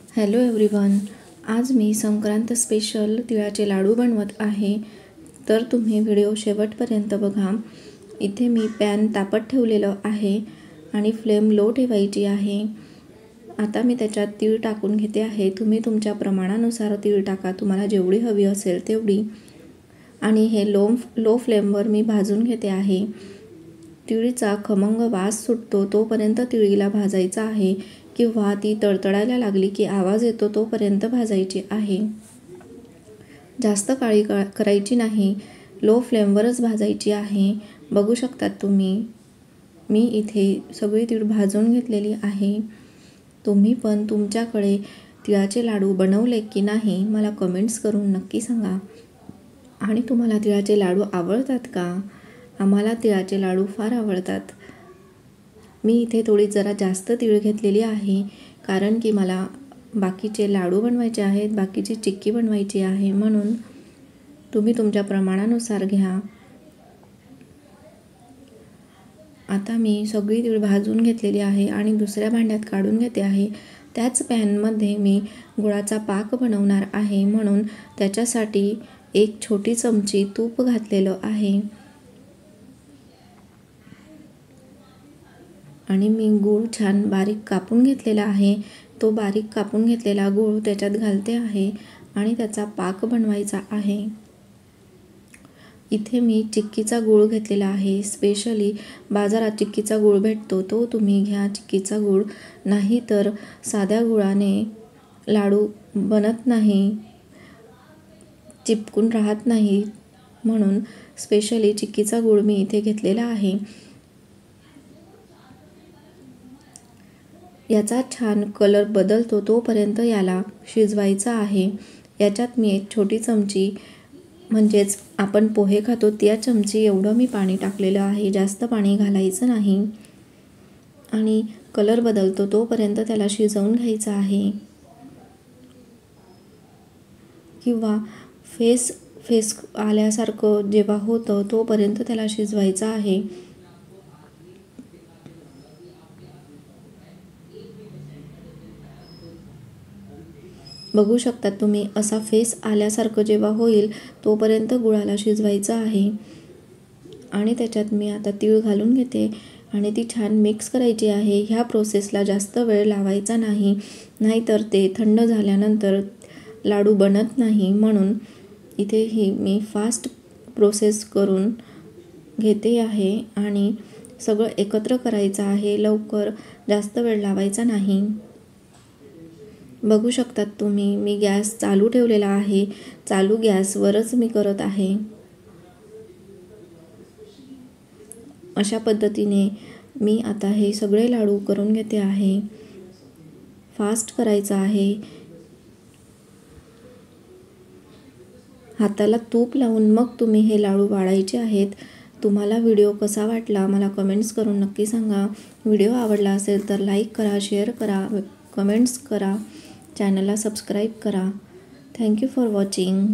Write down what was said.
Hello everyone, आज मी Sankrant special तिळाचे लाडू बनवत आहे। तर तुम्ही व्हिडिओ शेवटपर्यंत बघा। इथे मी पॅन तापत ठेवलेलं आहे आणि फ्लेम लो ठेवायची आहे। आता मी त्याच्यात तीळ टाकून घेते आहे। तुम्ही तुमच्या प्रमाणानुसार तीळ टाका, तुम्हाला जेवढी हवी असेल तेवढी। आणि हे लो फ्लेमवर मी भाजून घेते आहे। तिळीचा खमंग वास सुटतो तोपर्यंत तिळीला भाजायचा आहे किंवा ती तळतळायला लागली की आवाज येतो तोपर्यंत भाजायची आहे। जास्त काळी करायची नाही, लो फ्लेमवरच भाजायची आहे। बघू शकतात तुम्ही, मी इथे सगळी तीळ भाजून घेतलेली आहे। तुम्ही पण तुमच्याकडे तिळाचे लाडू बनवले की नाही मला कमेंट्स करून नक्की सांगा। आणि तुम्हाला तिळाचे लाडू आवडतात का? आम्हाला तिळाचे लाडू फार आवडतात। मी इथे थोडी जरा जास्त तीळ घेतलेली आहे, कारण की मला बाकीचे लाडू बनवायचे आहेत, बाकीची चिक्की बनवायची आहे, म्हणून तुम्ही तुमच्या प्रमाणानुसार घ्या। आता मी सगळी तीळ भाजून घेतलेली आहे आणि दुसऱ्या भांड्यात काढून घेते आहे। त्याच पॅनमध्ये मी गुळाचा पाक बनवणार आहे, म्हणून त्याच्यासाठी एक छोटी चमची तूप घातलेलं आहे आणि मी गूळ छान बारीक कापून घेतलेला आहे। तो बारीक कापून घेतलेला गूळ त्याच्यात घालते आहे आणि त्याचा पाक बनवायचा आहे। इथे मी चिक्कीचा गूळ घेतलेला आहे। स्पेशली बाजारात चिक्कीचा गूळ भेटतो, तो तुम्ही घ्या चिक्कीचा गूळ। नाही तर साध्या गुळाने लाडू बनत नाही, चिपकून राहत नाही, म्हणून स्पेशली चिक्कीचा गूळ मी इथे घेतलेला आहे। याचा छान कलर बदलतो तोपर्यंत याला शिजवायचा आहे। याच्यात मी एक छोटी चमची, म्हणजेच आपण पोहे खातो त्या चमची एवढं मी पाणी टाकलेलं आहे। जास्त पाणी घालायचं नाही आणि कलर बदलतो तोपर्यंत त्याला शिजवून घ्यायचं आहे किंवा फेस आल्यासारखं जेव्हा होतं तोपर्यंत त्याला शिजवायचं आहे। बघू शकता तुम्ही, असा फेस आल्यासारखं जेव्हा होईल तोपर्यंत गुळाला शिजवायचं आहे। आणि त्याच्यात मी आता तीळ घालून घेते आणि ती छान मिक्स करायची आहे। ह्या प्रोसेसला जास्त वेळ लावायचा नाही, नाहीतर ते थंड झाल्यानंतर लाडू बनत नाही, म्हणून इथे ही मी फास्ट प्रोसेस करून घेते आहे आणि सगळं एकत्र करायचं आहे। लवकर जास्त वेळ लावायचा नाही। बघू शकतात तुम्ही, मी गॅस चालू ठेवलेला आहे, चालू गॅसवरच मी करत आहे। अशा पद्धतीने मी आता हे सगळे लाडू करून घेते आहे। फास्ट करायचं आहे। हाताला तूप लावून मग तुम्ही हे लाडू वाढायचे आहेत। तुम्हाला व्हिडिओ कसा वाटला मला कमेंट्स करून नक्की सांगा। व्हिडिओ आवडला असेल तर लाईक करा, शेअर करा, कमेंट्स करा, चॅनलला सबस्क्राईब करा। Thank you for watching.